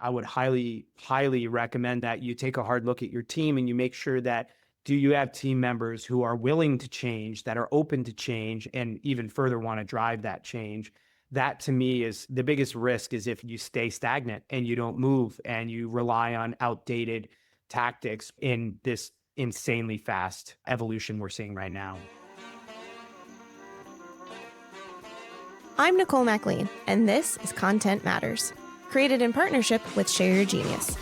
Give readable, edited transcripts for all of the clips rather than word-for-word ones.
I would highly, highly recommend that you take a hard look at your team and you make sure that do you have team members who are willing to change, that are open to change, and even further want to drive that change. That to me is the biggest risk is if you stay stagnant and you don't move and you rely on outdated tactics in this insanely fast evolution we're seeing right now. I'm Nicole McLean, and this is Content Matters, created in partnership with Share Your Genius.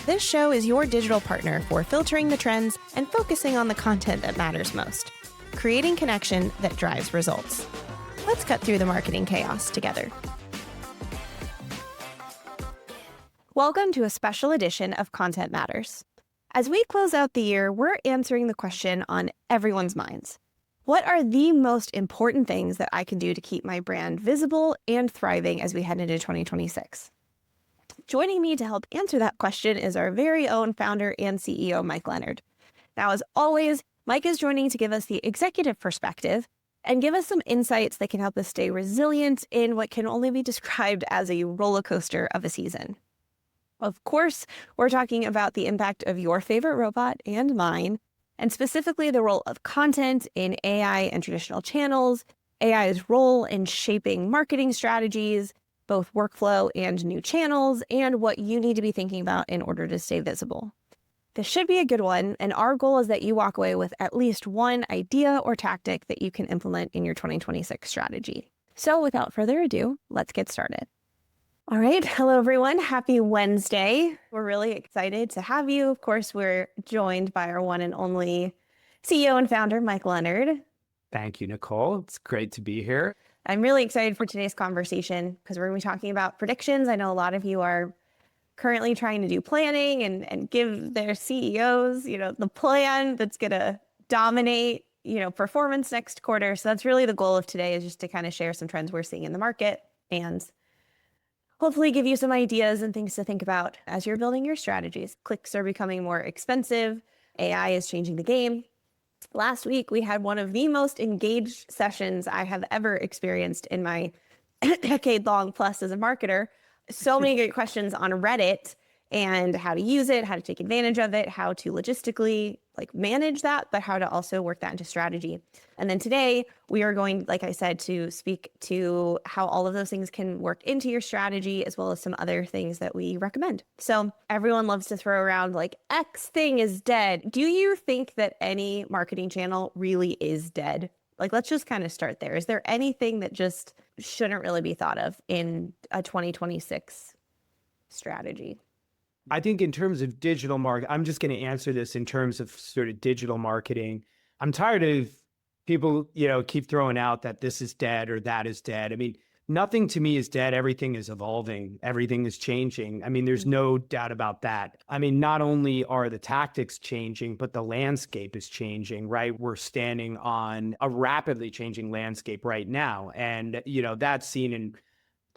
This show is your digital partner for filtering the trends and focusing on the content that matters most, creating connection that drives results. Let's cut through the marketing chaos together. Welcome to a special edition of Content Matters. As we close out the year, we're answering the question on everyone's minds. What are the most important things that I can do to keep my brand visible and thriving as we head into 2026? Joining me to help answer that question is our very own founder and CEO, Mike Leonhard. Now, as always, Mike is joining to give us the executive perspective and give us some insights that can help us stay resilient in what can only be described as a roller coaster of a season. Of course, we're talking about the impact of your favorite robot and mine, and specifically the role of content in AI and traditional channels, AI's role in shaping marketing strategies, both workflow and new channels, and what you need to be thinking about in order to stay visible. This should be a good one, and our goal is that you walk away with at least one idea or tactic that you can implement in your 2026 strategy. So without further ado, let's get started. All right. Hello, everyone. Happy Wednesday. We're really excited to have you. Of course, we're joined by our one and only CEO and founder, Mike Leonhard. Thank you, Nicole. It's great to be here. I'm really excited for today's conversation because we're going to be talking about predictions. I know a lot of you are currently trying to do planning and give their CEOs, the plan that's going to dominate, performance next quarter. So that's really the goal of today, is just to kind of share some trends we're seeing in the market and hopefully give you some ideas and things to think about as you're building your strategies. Clicks are becoming more expensive. AI is changing the game. Last week, we had one of the most engaged sessions I have ever experienced in my decade-long plus as a marketer. So many great questions on Reddit and how to use it, how to take advantage of it, how to logistically manage that, but how to also work that into strategy. And then today we are going, like I said, to speak to how all of those things can work into your strategy, as well as some other things that we recommend. So everyone loves to throw around X thing is dead. Do you think that any marketing channel really is dead? Let's just kind of start there. Is there anything that just shouldn't really be thought of in a 2026 strategy? I think in terms of digital marketing, I'm just going to answer this in terms of sort of digital marketing. I'm tired of people, keep throwing out that this is dead or that is dead. I mean, nothing to me is dead. Everything is evolving. Everything is changing. I mean, there's no doubt about that. I mean, not only are the tactics changing, but the landscape is changing, right? We're standing on a rapidly changing landscape right now. And, that's seen in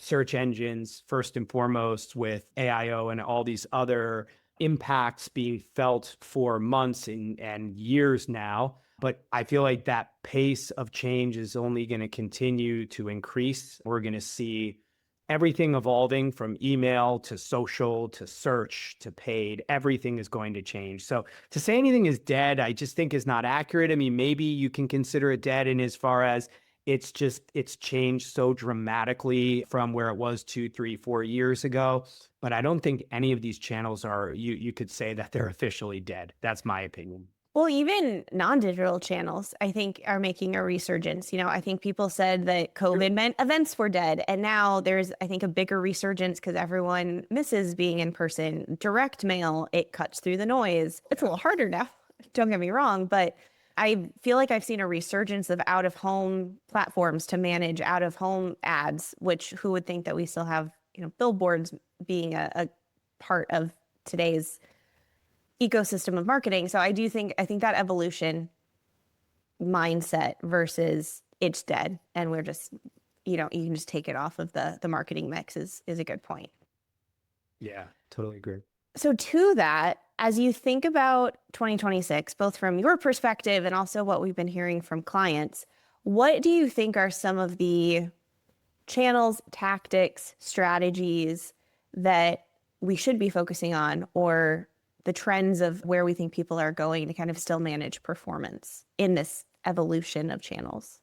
search engines, first and foremost, with AIO and all these other impacts being felt for months and years now. But I feel like that pace of change is only going to continue to increase. We're going to see everything evolving from email to social to search to paid. Everything is going to change. So to say anything is dead, I just think is not accurate. I mean, maybe you can consider it dead in as far as it's changed so dramatically from where it was 2, 3, 4 years ago. But I don't think any of these channels are, you could say that they're officially dead. That's my opinion. Well, even non-digital channels, I think, are making a resurgence. I think people said that COVID meant events were dead. And now there's, I think, a bigger resurgence because everyone misses being in person. Direct mail, it cuts through the noise. It's a little harder now, don't get me wrong, but I feel like I've seen a resurgence of out-of-home platforms to manage out-of-home ads, which who would think that we still have, billboards being a part of today's ecosystem of marketing. So I think that evolution mindset versus it's dead and we're just, you can just take it off of the marketing mix is a good point. Yeah, totally agree. So to that, as you think about 2026, both from your perspective and also what we've been hearing from clients, what do you think are some of the channels, tactics, strategies that we should be focusing on, or the trends of where we think people are going to kind of still manage performance in this evolution of channels?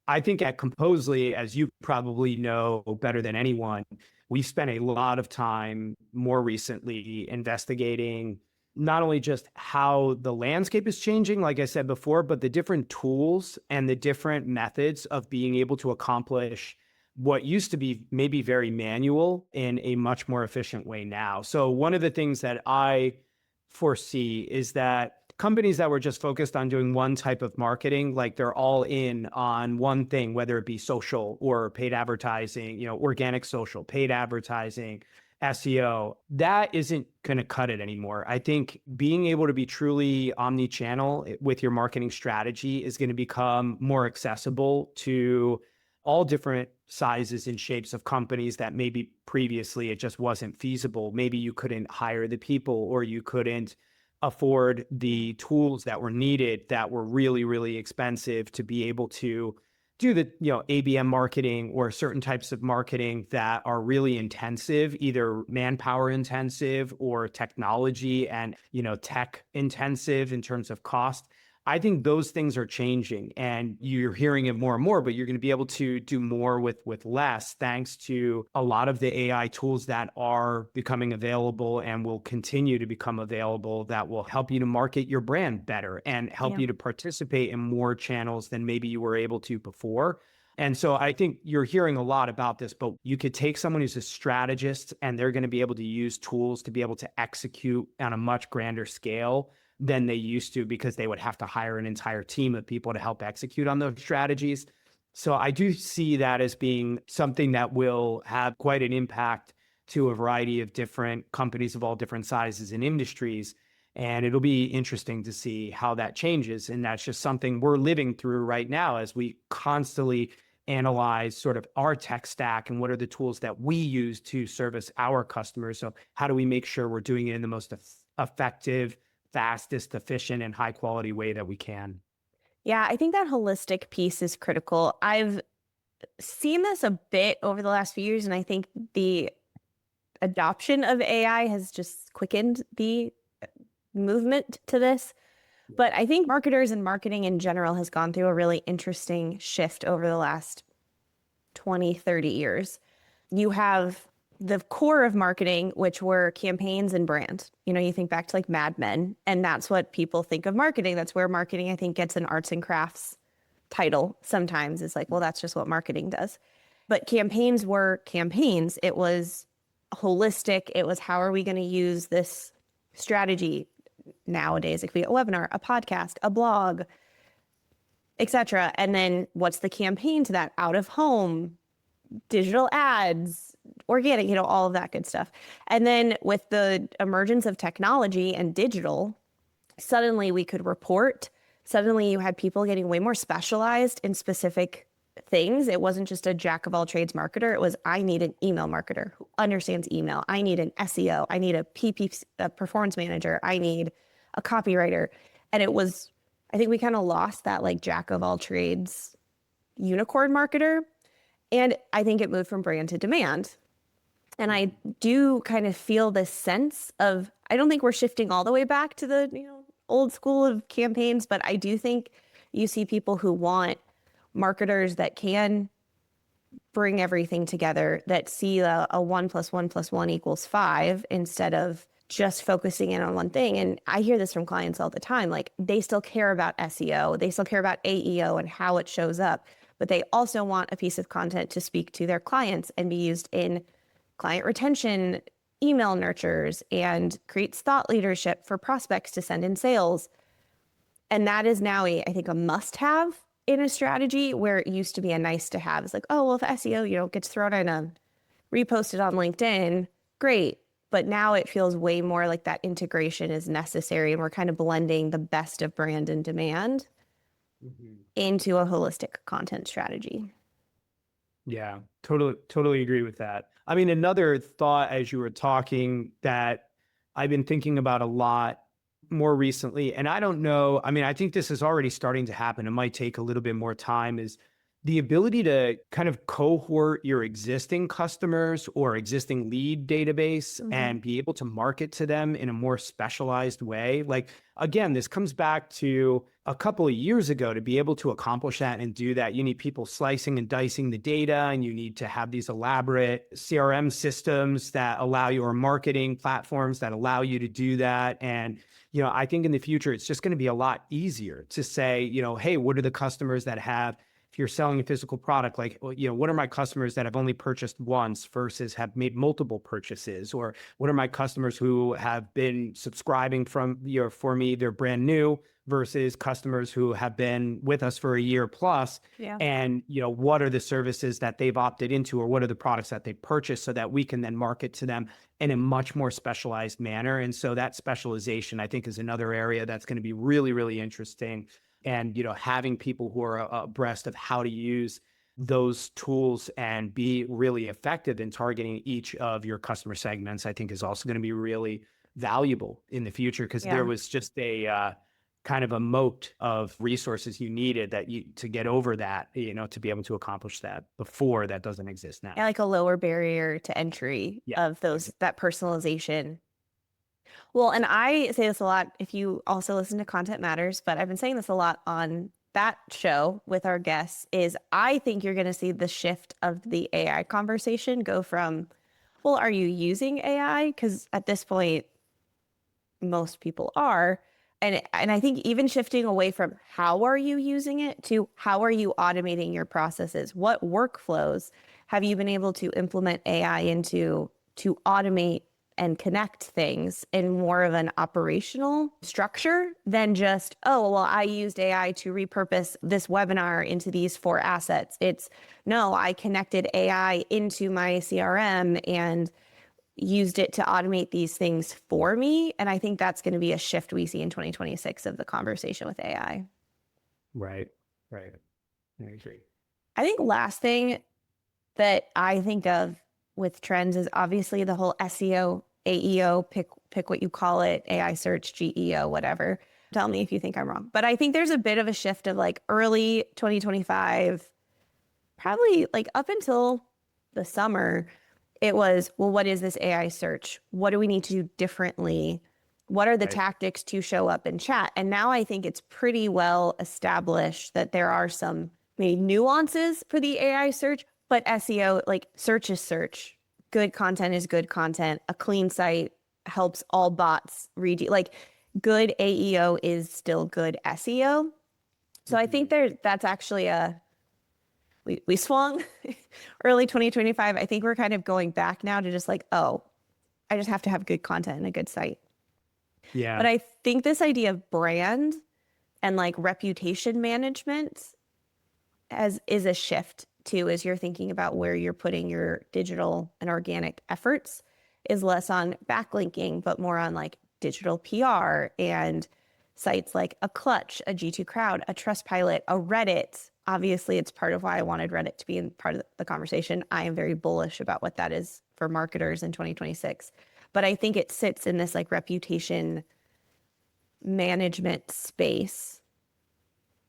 I think at Composely, as you probably know better than anyone, we've spent a lot of time more recently investigating not only just how the landscape is changing, like I said before, but the different tools and the different methods of being able to accomplish what used to be maybe very manual in a much more efficient way now. So one of the things that I foresee is that companies that were just focused on doing one type of marketing, like they're all in on one thing, whether it be social or paid advertising, organic social, paid advertising, SEO, that isn't going to cut it anymore. I think being able to be truly omni-channel with your marketing strategy is going to become more accessible to all different sizes and shapes of companies that maybe previously it just wasn't feasible. Maybe you couldn't hire the people, or you couldn't afford the tools that were needed that were really, really expensive to be able to do the, ABM marketing or certain types of marketing that are really intensive, either manpower intensive or technology and, tech intensive in terms of cost. I think those things are changing, and you're hearing it more and more, but you're going to be able to do more with less, thanks to a lot of the AI tools that are becoming available and will continue to become available, that will help you to market your brand better and help you to participate in more channels than maybe you were able to before. And so I think you're hearing a lot about this, but you could take someone who's a strategist and they're going to be able to use tools to be able to execute on a much grander scale than they used to, because they would have to hire an entire team of people to help execute on those strategies. So I do see that as being something that will have quite an impact to a variety of different companies of all different sizes and industries. And it'll be interesting to see how that changes. And that's just something we're living through right now as we constantly analyze sort of our tech stack and what are the tools that we use to service our customers. So how do we make sure we're doing it in the most effective, fastest, efficient, and high quality way that we can? Yeah, I think that holistic piece is critical. I've seen this a bit over the last few years, and I think the adoption of AI has just quickened the movement to this. But I think marketers and marketing in general has gone through a really interesting shift over the last 20, 30 years. You have the core of marketing, which were campaigns and brand. You think back to like Mad Men, and that's what people think of marketing. That's where marketing, I think, gets an arts and crafts title sometimes. It's like, well, that's just what marketing does. But campaigns were campaigns. It was holistic. It was, how are we going to use this strategy nowadays? It could be a webinar, a podcast, a blog, etc. And then what's the campaign to that? Out of home, digital ads, organic, all of that good stuff. And then with the emergence of technology and digital, suddenly we could report. Suddenly you had people getting way more specialized in specific things. It wasn't just a jack of all trades marketer. It was, I need an email marketer who understands email. I need an SEO. I need a performance manager. I need a copywriter. And it was, I think we kind of lost that like jack of all trades unicorn marketer. And I think it moved from brand to demand. And I do kind of feel this sense of, I don't think we're shifting all the way back to the old school of campaigns, but I do think you see people who want marketers that can bring everything together, that see a 1 + 1 + 1 = 5 instead of just focusing in on one thing. And I hear this from clients all the time, like they still care about SEO, they still care about AEO and how it shows up, but they also want a piece of content to speak to their clients and be used in client retention, email nurtures, and creates thought leadership for prospects to send in sales. And that is now, I think, a must-have in a strategy where it used to be a nice to have. It's like, oh, well, if SEO, gets thrown in a reposted on LinkedIn, great. But now it feels way more like that integration is necessary, and we're kind of blending the best of brand and demand into a holistic content strategy. Yeah, totally agree with that. I mean, another thought as you were talking that I've been thinking about a lot more recently, and I don't know, I mean, I think this is already starting to happen. It might take a little bit more time, is the ability to kind of cohort your existing customers or existing lead database Mhm. and be able to market to them in a more specialized way. Like, again, this comes back to a couple of years ago. To be able to accomplish that and do that, you need people slicing and dicing the data, and you need to have these elaborate CRM systems that allow you, or marketing platforms that allow you to do that. And I think in the future, it's just going to be a lot easier to say, hey, what are the customers that have, if you're selling a physical product, like, what are my customers that have only purchased once versus have made multiple purchases? Or what are my customers who have been subscribing for me, they're brand new, versus customers who have been with us for a year plus? Yeah. And, what are the services that they've opted into, or what are the products that they purchased, so that we can then market to them in a much more specialized manner. And so that specialization, I think, is another area that's going to be really, really interesting. And having people who are abreast of how to use those tools and be really effective in targeting each of your customer segments, I think, is also going to be really valuable in the future, because there Yeah. was just a kind of a moat of resources you needed to get over that, to be able to accomplish that before. That doesn't exist now. And like a lower barrier to entry Yeah. of that personalization. Well, and I say this a lot if you also listen to Content Matters, but I've been saying this a lot on that show with our guests, is I think you're going to see the shift of the AI conversation go from, well, are you using AI? Because at this point, most people are. And I think even shifting away from how are you using it to how are you automating your processes? What workflows have you been able to implement AI into to automate and connect things in more of an operational structure than just, oh, well, I used AI to repurpose this webinar into these 4 assets. It's no, I connected AI into my CRM and used it to automate these things for me. And I think that's going to be a shift we see in 2026 of the conversation with AI. Right. Right. I agree. I think last thing that I think of with trends is obviously the whole SEO, AEO, pick what you call it, AI search, GEO, whatever. Tell me if you think I'm wrong. But I think there's a bit of a shift of like early 2025, probably like up until the summer, it was, well, what is this AI search? What do we need to do differently? What are the Right. tactics to show up in chat? And now I think it's pretty well established that there are some maybe nuances for the AI search, but SEO, like search is search. Good content is good content. A clean site helps all bots read you. Like good AEO is still good SEO. So I think that's actually we swung early 2025. I think we're kind of going back now to just like, oh, I just have to have good content and a good site. Yeah. But I think this idea of brand and like reputation management is a shift too, as you're thinking about where you're putting your digital and organic efforts, is less on backlinking, but more on like digital PR and sites like a Clutch, a G2 Crowd, a Trustpilot, a Reddit. Obviously, it's part of why I wanted Reddit to be in part of the conversation. I am very bullish about what that is for marketers in 2026. But I think it sits in this like reputation management space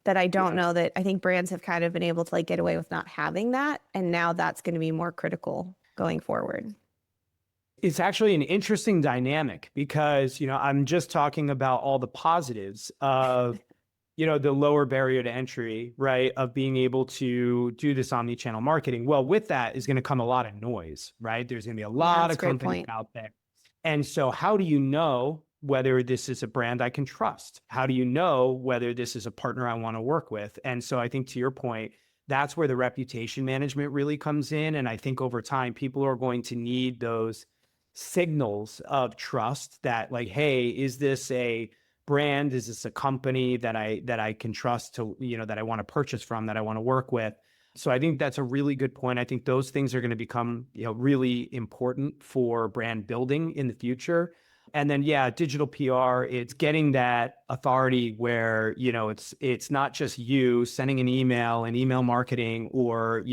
that I don't know that I think brands have kind of been able to like get away with not having that. And now that's going to be more critical going forward. It's actually an interesting dynamic, because, I'm just talking about all the positives of, the lower barrier to entry, right, of being able to do this omni-channel marketing. Well, with that is going to come a lot of noise, right? There's going to be a lot of companies out there. And so how do you know whether this is a brand I can trust? How do you know whether this is a partner I want to work with? And so I think, to your point, that's where the reputation management really comes in. And I think over time, people are going to need those signals of trust that, like, hey, is this a brand? Is this a company that I can trust to, that I want to purchase from, that I want to work with? So I think that's a really good point. I think those things are going to become, really important for brand building in the future. And then, yeah, digital PR, it's getting that authority where, it's not just you sending an email and email marketing, or,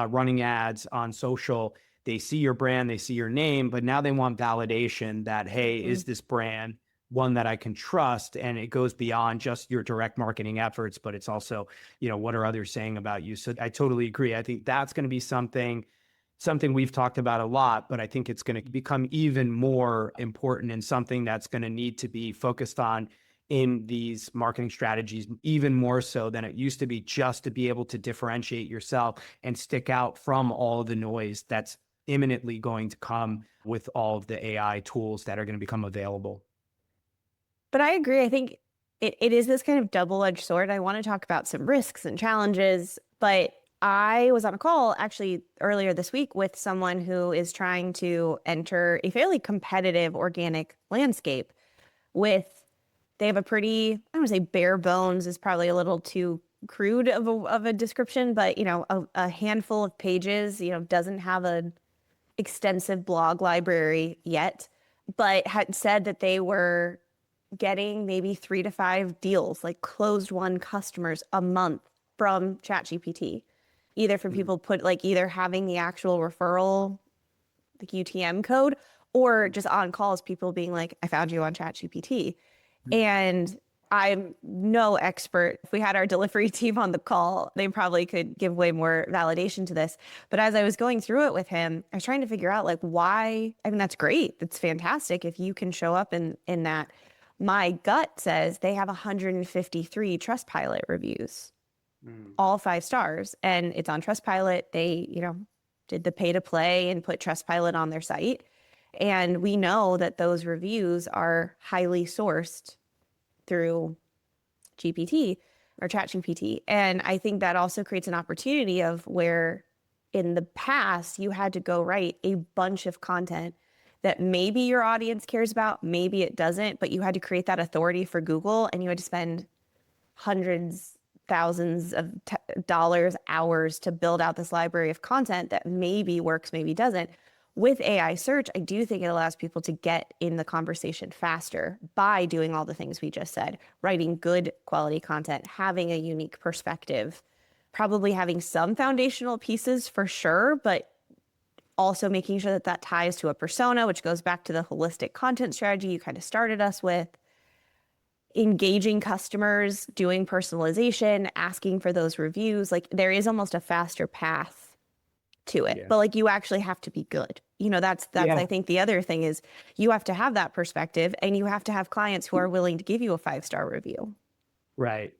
running ads on social. They see your brand, they see your name, but now they want validation that, hey, is this brand one that I can trust. And it goes beyond just your direct marketing efforts, but it's also, what are others saying about you? So I totally agree. I think that's going to be something we've talked about a lot, but I think it's going to become even more important and something that's going to need to be focused on in these marketing strategies, even more so than it used to be, just to be able to differentiate yourself and stick out from all the noise that's imminently going to come with all of the AI tools that are going to become available. But I agree. I think it is this kind of double-edged sword. I want to talk about some risks and challenges, but I was on a call actually earlier this week with someone who is trying to enter a fairly competitive organic landscape they have a pretty, I don't want to say bare bones is probably a little too crude of a description, but a handful of pages, doesn't have an extensive blog library yet, but had said that they were getting maybe 3 to 5 deals, like closed won customers a month from ChatGPT, either from people either having the actual referral, like UTM code, or just on calls, people being like, I found you on ChatGPT. And I'm no expert. If we had our delivery team on the call, they probably could give way more validation to this. But as I was going through it with him, I was trying to figure out why. I mean, that's great. That's fantastic if you can show up in that. My gut says they have 153 Trustpilot reviews, all 5 stars, and it's on Trustpilot. They, did the pay to play and put Trustpilot on their site. And we know that those reviews are highly sourced through GPT or ChatGPT. And I think that also creates an opportunity of where in the past you had to go write a bunch of content that maybe your audience cares about, maybe it doesn't, but you had to create that authority for Google and you had to spend hundreds, thousands of dollars, hours to build out this library of content that maybe works, maybe doesn't. With AI search, I do think it allows people to get in the conversation faster by doing all the things we just said, writing good quality content, having a unique perspective, probably having some foundational pieces for sure, but also making sure that that ties to a persona, which goes back to the holistic content strategy you kind of started us with, engaging customers, doing personalization, asking for those reviews. There is almost a faster path to it, but you actually have to be good. That's I think the other thing is you have to have that perspective and you have to have clients who are willing to give you a 5-star review. Right.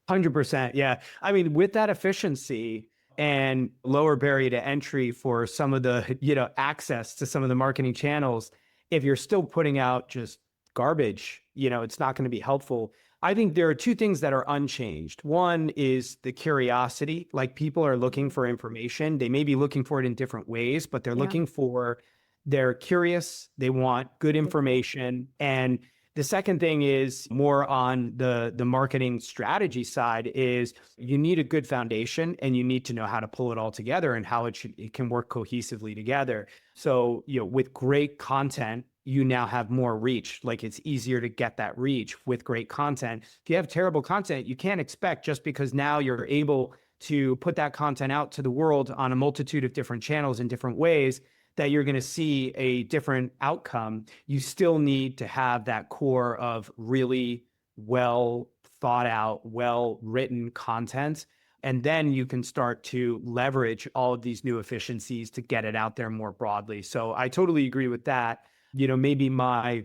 100%. Yeah. I mean, with that efficiency and lower barrier to entry for some of the, access to some of the marketing channels, if you're still putting out just garbage, it's not going to be helpful. I think there are 2 things that are unchanged. One is the curiosity, people are looking for information. They may be looking for it in different ways, but they're curious. They want good information. And the second thing is more on the marketing strategy side is you need a good foundation and you need to know how to pull it all together and how it can work cohesively together. So, with great content, you now have more reach. It's easier to get that reach with great content. If you have terrible content, you can't expect just because now you're able to put that content out to the world on a multitude of different channels in different ways that you're going to see a different outcome. You still need to have that core of really well thought out, well written content. And then you can start to leverage all of these new efficiencies to get it out there more broadly. So I totally agree with that. Maybe my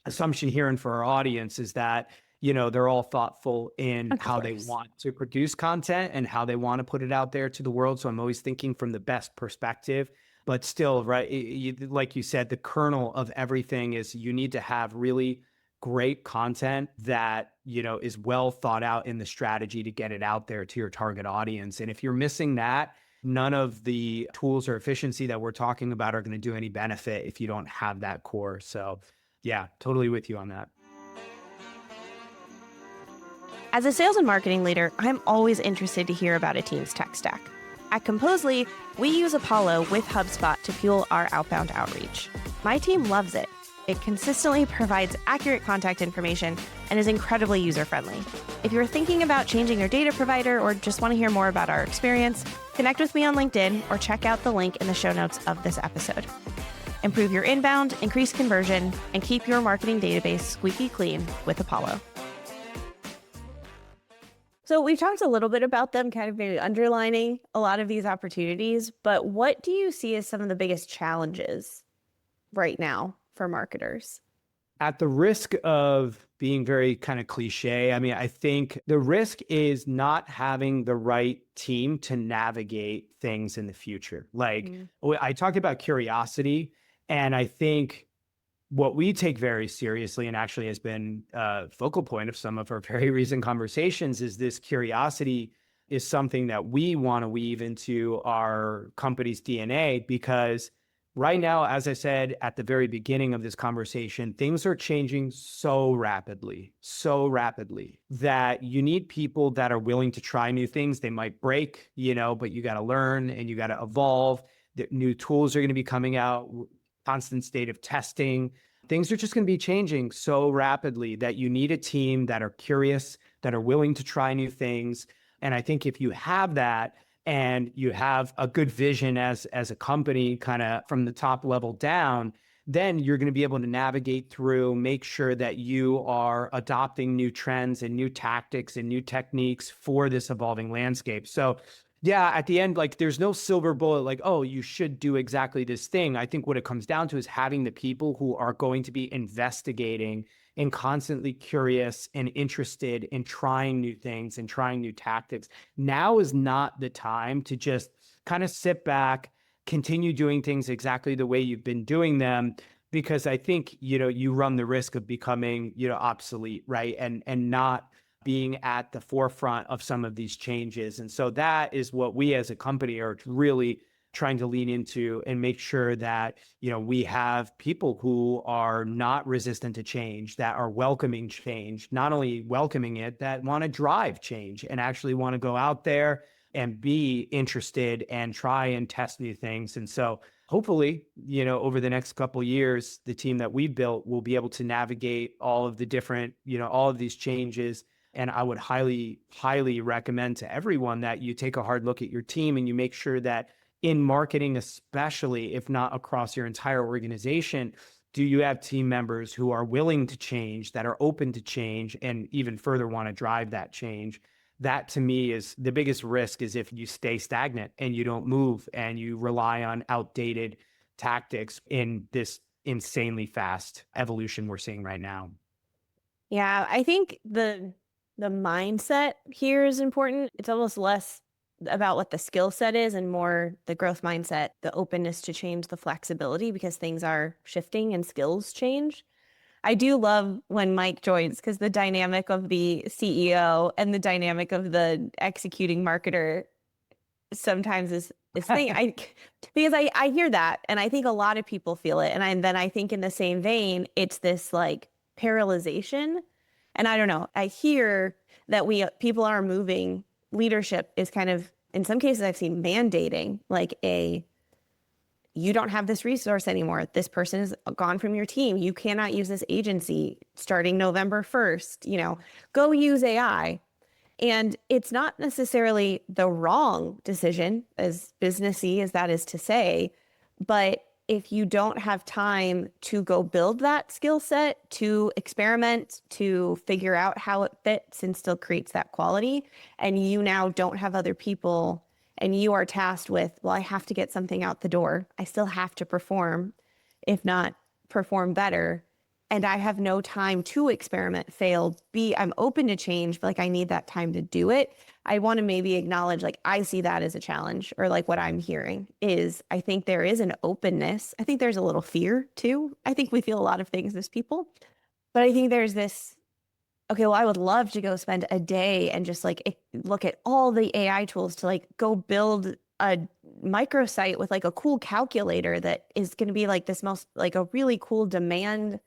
assumption here and for our audience is that, they're all thoughtful in how they want to produce content and how they want to put it out there to the world. So I'm always thinking from the best perspective, but still, right, like you said, the kernel of everything is you need to have really great content that, is well thought out in the strategy to get it out there to your target audience. And if you're missing that, none of the tools or efficiency that we're talking about are going to do any benefit if you don't have that core. So yeah, totally with you on that. As a sales and marketing leader, I'm always interested to hear about a team's tech stack. At Composely, we use Apollo with HubSpot to fuel our outbound outreach. My team loves it. It consistently provides accurate contact information and is incredibly user-friendly. If you're thinking about changing your data provider or just want to hear more about our experience, connect with me on LinkedIn or check out the link in the show notes of this episode. Improve your inbound, increase conversion, and keep your marketing database squeaky clean with Apollo. So we've talked a little bit about them, kind of maybe underlining a lot of these opportunities, but what do you see as some of the biggest challenges right now for marketers? At the risk of being very kind of cliche, I mean, I think the risk is not having the right team to navigate things in the future. Like I talked about curiosity, and I think what we take very seriously and actually has been a focal point of some of our very recent conversations is this curiosity is something that we want to weave into our company's DNA, because right now, as I said at the very beginning of this conversation, things are changing so rapidly that you need people that are willing to try new things. They might break, but you got to learn and you got to evolve. The new tools are going to be coming out, constant state of testing. Things are just going to be changing so rapidly that you need a team that are curious, that are willing to try new things. And I think if you have that and you have a good vision as a company, kind of from the top level down, then you're going to be able to navigate through, make sure that you are adopting new trends and new tactics and new techniques for this evolving landscape. So yeah, at the end, like there's no silver bullet, like, oh, you should do exactly this thing. I think what it comes down to is having the people who are going to be investigating and constantly curious and interested in trying new things and trying new tactics. Now is not the time to just kind of sit back, continue doing things exactly the way you've been doing them, because I think, you run the risk of becoming, obsolete, right? And not being at the forefront of some of these changes. And so that is what we as a company are really trying to lean into and make sure that, we have people who are not resistant to change, that are welcoming change, not only welcoming it, that want to drive change and actually want to go out there and be interested and try and test new things. And so hopefully, over the next couple of years, the team that we built will be able to navigate all of the different, all of these changes. And I would highly, highly recommend to everyone that you take a hard look at your team and you make sure that in marketing, especially if not across your entire organization, do you have team members who are willing to change, that are open to change, and even further want to drive that change? That to me is the biggest risk, is if you stay stagnant and you don't move and you rely on outdated tactics in this insanely fast evolution we're seeing right now. Yeah, I think the mindset here is important. It's almost less about what the skill set is and more the growth mindset, the openness to change, the flexibility, because things are shifting and skills change. I do love when Mike joins, because the dynamic of the CEO and the dynamic of the executing marketer sometimes is thing. Because I hear that, and I think a lot of people feel it. And then I think in the same vein, it's this like paralyzation. And I don't know, I hear that people are moving. Leadership is kind of, in some cases I've seen, mandating like you don't have this resource anymore. This person is gone from your team. You cannot use this agency starting November 1st, go use AI. And it's not necessarily the wrong decision, as businessy as that is to say, but if you don't have time to go build that skill set, to experiment, to figure out how it fits and still creates that quality, and you now don't have other people and you are tasked with, well, I have to get something out the door. I still have to perform, if not perform better. And I have no time to experiment, fail, I'm open to change, but like I need that time to do it. I want to maybe acknowledge, like, I see that as a challenge, or like what I'm hearing is I think there is an openness. I think there's a little fear too. I think we feel a lot of things as people, but I think there's this, okay, well, I would love to go spend a day and just like look at all the AI tools to like go build a microsite with like a cool calculator that is going to be like this most like a really cool demand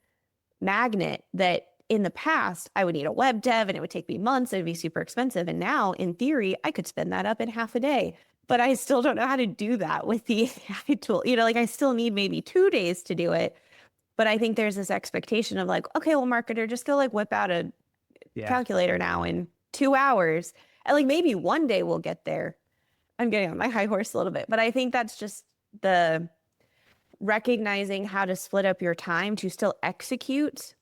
magnet that in the past I would need a web dev and it would take me months. It'd be super expensive. And now in theory, I could spin that up in half a day, but I still don't know how to do that with the AI tool. Like I still need maybe 2 days to do it. But I think there's this expectation of like, okay, well, marketer, just go like whip out a calculator now in 2 hours. And like maybe one day we'll get there. I'm getting on my high horse a little bit, but I think that's just recognizing how to split up your time to still execute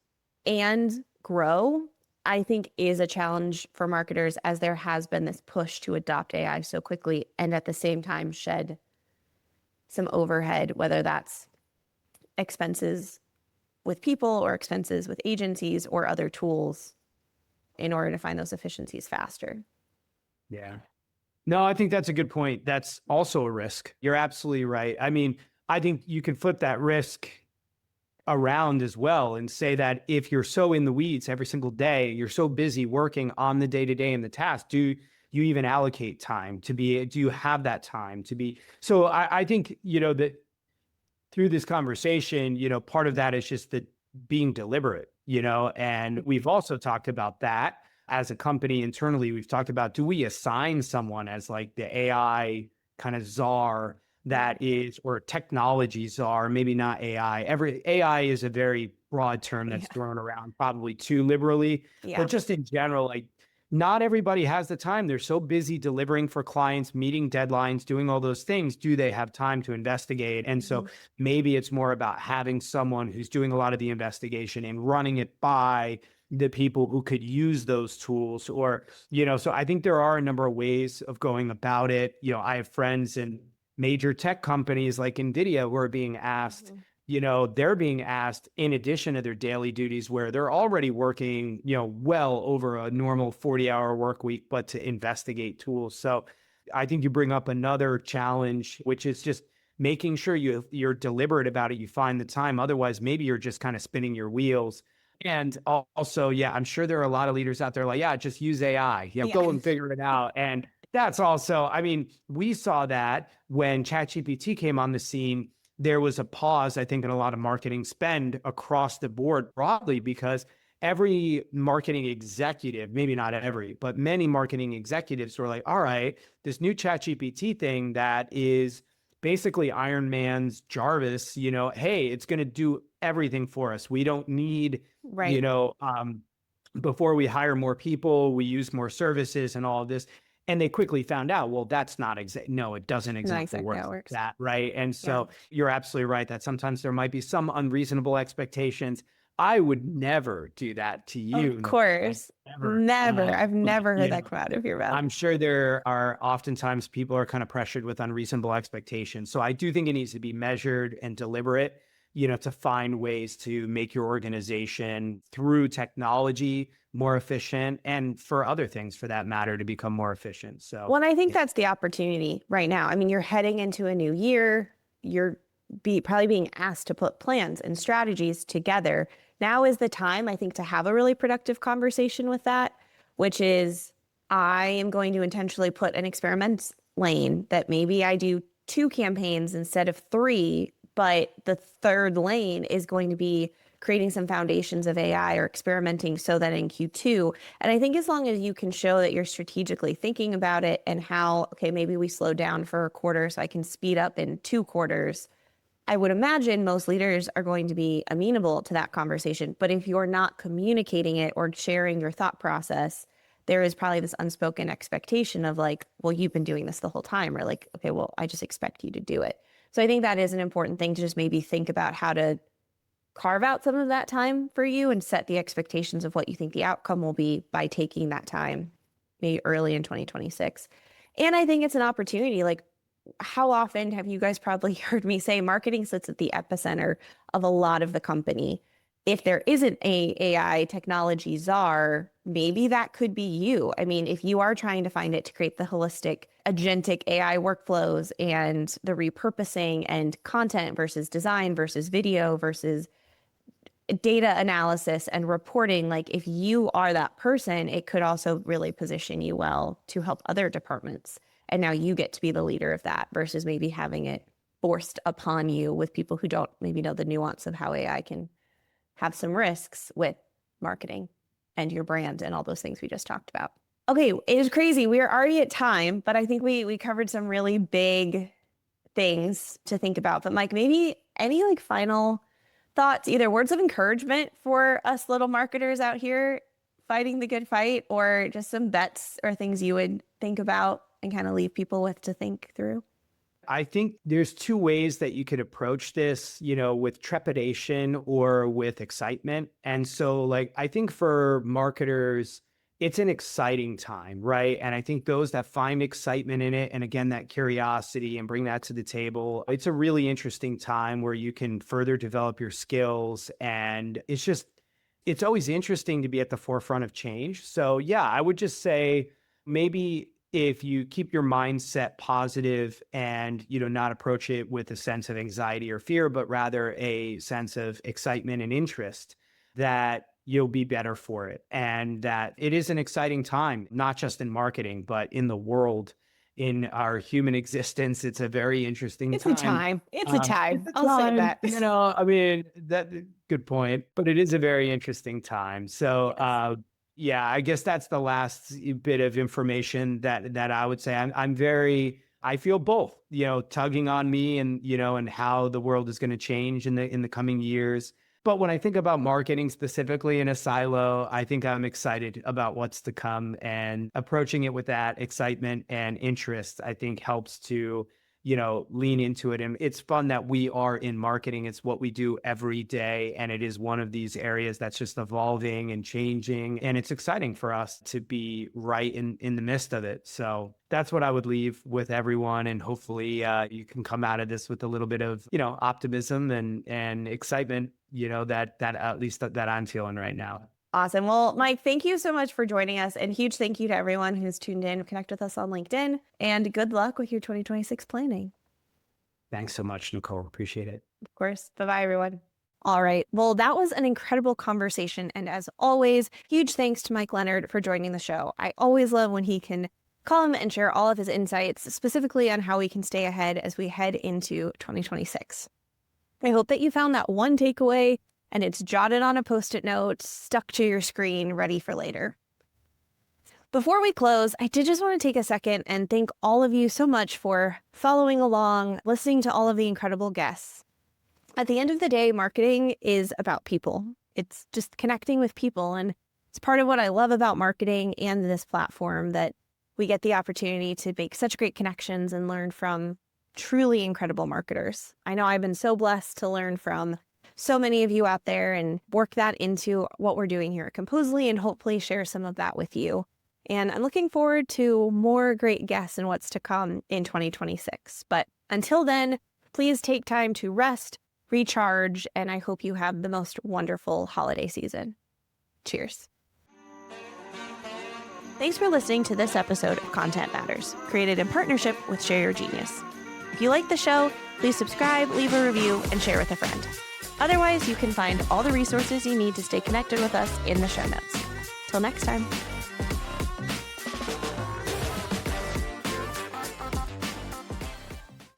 and grow, I think is a challenge for marketers, as there has been this push to adopt AI so quickly and at the same time shed some overhead, whether that's expenses with people or expenses with agencies or other tools in order to find those efficiencies faster. Yeah. No, I think that's a good point. That's also a risk. You're absolutely right. I mean, I think you can flip that risk around as well and say that if you're so in the weeds every single day, you're so busy working on the day-to-day and the task, do you even allocate time to be, do you have that time to be? So I think, that through this conversation, part of that is just the being deliberate, and we've also talked about that as a company internally. We've talked about, do we assign someone as like the AI kind of czar that is, or technology czar, maybe not AI. AI is a very broad term that's thrown around probably too liberally, but just in general, like not everybody has the time. They're so busy delivering for clients, meeting deadlines, doing all those things. Do they have time to investigate? And so maybe it's more about having someone who's doing a lot of the investigation and running it by the people who could use those tools, or, so I think there are a number of ways of going about it. I have friends in major tech companies like NVIDIA who are being asked, they're being asked in addition to their daily duties where they're already working, well over a normal 40-hour work week, but to investigate tools. So I think you bring up another challenge, which is just making sure you're deliberate about it. You find the time. Otherwise, maybe you're just kind of spinning your wheels. And also, I'm sure there are a lot of leaders out there like, just use AI, go and figure it out. And that's also, I mean, we saw that when ChatGPT came on the scene, there was a pause, I think, in a lot of marketing spend across the board broadly, because every marketing executive, maybe not every, but many marketing executives were like, all right, this new ChatGPT thing that is basically Iron Man's Jarvis, hey, it's going to do everything for us. We don't need, before we hire more people, we use more services and all of this. And they quickly found out, well, that's not no, it doesn't exactly work like that, right? And so you're absolutely right that sometimes there might be some unreasonable expectations. I would never do that to you. Of course. Never. I've never heard that come out of your mouth. I'm sure there are oftentimes people are kind of pressured with unreasonable expectations. So I do think it needs to be measured and deliberate, to find ways to make your organization through technology more efficient, and for other things for that matter to become more efficient. So, well, I think that's the opportunity right now. I mean, you're heading into a new year. You're probably being asked to put plans and strategies together. Now is the time, I think, to have a really productive conversation with that, which is, I am going to intentionally put an experiment lane that maybe I do 2 campaigns instead of 3, but the third lane is going to be creating some foundations of AI or experimenting so that in Q2, and I think as long as you can show that you're strategically thinking about it and how, okay, maybe we slow down for a quarter so I can speed up in 2 quarters, I would imagine most leaders are going to be amenable to that conversation. But if you're not communicating it or sharing your thought process, there is probably this unspoken expectation of like, well, you've been doing this the whole time, or like, okay, well, I just expect you to do it. So I think that is an important thing to just maybe think about how to carve out some of that time for you and set the expectations of what you think the outcome will be by taking that time maybe early in 2026. And I think it's an opportunity. Like, how often have you guys probably heard me say marketing sits at the epicenter of a lot of the company? If there isn't a AI technology czar, maybe that could be you. I mean, if you are trying to find it to create the holistic agentic AI workflows and the repurposing and content versus design versus video versus data analysis and reporting, like if you are that person, it could also really position you well to help other departments. And now you get to be the leader of that versus maybe having it forced upon you with people who don't maybe know the nuance of how AI can have some risks with marketing and your brand and all those things we just talked about. Okay, it is crazy. We are already at time, but I think we covered some really big things to think about. But Mike, maybe any like final thoughts, either words of encouragement for us little marketers out here fighting the good fight, or just some bets or things you would think about and kind of leave people with to think through? I think there's two ways that you could approach this, with trepidation or with excitement. And so, like, I think for marketers, it's an exciting time, right? And I think those that find excitement in it, and again, that curiosity and bring that to the table, it's a really interesting time where you can further develop your skills. And it's always interesting to be at the forefront of change. So, yeah, I would just say maybe if you keep your mindset positive and not approach it with a sense of anxiety or fear, but rather a sense of excitement and interest, that you'll be better for it. And that it is an exciting time, not just in marketing, but in the world, in our human existence. It's a very interesting It's a time. time. It's a time. It's a I'll say time, that. I mean, that good point, but it is a very interesting time. So, Yes. yeah, I guess that's the last bit of information that I would say. I feel both, tugging on me, and how the world is going to change in the coming years. But when I think about marketing specifically in a silo, I think I'm excited about what's to come, and approaching it with that excitement and interest, I think helps to, lean into it. And it's fun that we are in marketing. It's what we do every day. And it is one of these areas that's just evolving and changing. And it's exciting for us to be right in the midst of it. So that's what I would leave with everyone. And hopefully you can come out of this with a little bit of, optimism and excitement, that at least that I'm feeling right now. Awesome. Well, Mike, thank you so much for joining us. And huge thank you to everyone who's tuned in. Connect with us on LinkedIn. And good luck with your 2026 planning. Thanks so much, Nicole. Appreciate it. Of course. Bye-bye, everyone. All right. Well, that was an incredible conversation. And as always, huge thanks to Mike Leonhard for joining the show. I always love when he can come and share all of his insights, specifically on how we can stay ahead as we head into 2026. I hope that you found that one takeaway and it's jotted on a Post-it note, stuck to your screen, ready for later. Before we close, I did just want to take a second and thank all of you so much for following along, listening to all of the incredible guests. At the end of the day, marketing is about people. It's just connecting with people. And it's part of what I love about marketing and this platform, that we get the opportunity to make such great connections and learn from truly incredible marketers. I know I've been so blessed to learn from so many of you out there and work that into what we're doing here at Composely, and hopefully share some of that with you. And I'm looking forward to more great guests and what's to come in 2026. But until then, please take time to rest, recharge, and I hope you have the most wonderful holiday season. Cheers. Thanks for listening to this episode of Content Matters, created in partnership with Share Your Genius. If you like the show, please subscribe, leave a review, and share with a friend. Otherwise, you can find all the resources you need to stay connected with us in the show notes. Till next time.